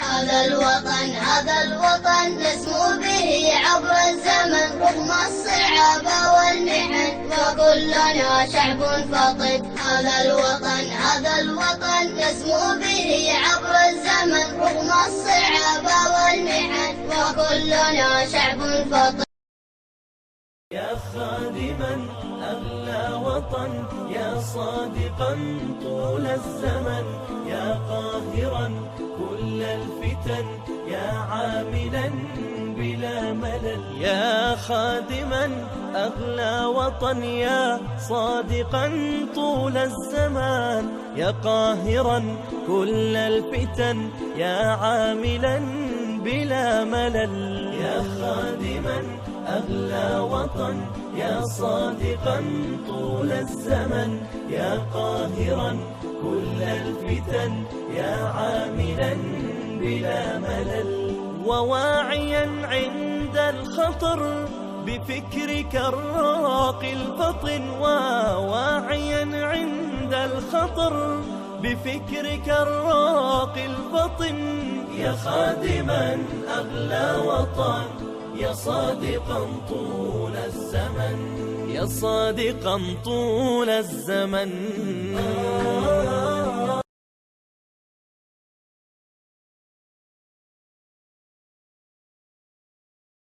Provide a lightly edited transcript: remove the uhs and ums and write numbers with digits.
هذا الوطن نسمو به عبر الزمن رغم الصعاب والمحن وكلنا شعب فطن. هذا الوطن نسمو به عبر الزمن رغم الصعاب والمحن وكلنا شعب فطن. يا خادما أغلى وطن، يا صادقا طول الزمن، يا قاهرا كل الفتن، يا عاملا بلا ملل. يا خادما أغلى وطن، يا صادقا طول الزمان، يا قاهرا كل الفتن، يا عاملا بلا ملل. يا خادما أغلى وطن، يا صادقا طول الزمن، يا قاهرا كل الفتن، يا عاملا بلا ملل. وواعيا عند الخطر بفكرك الراقي الفطن، وواعيا عند الخطر بفكرك الراقي الفطن. يا خادما أغلى وطن، يا صادقا طول الزمن، يا صادقا طول الزمن.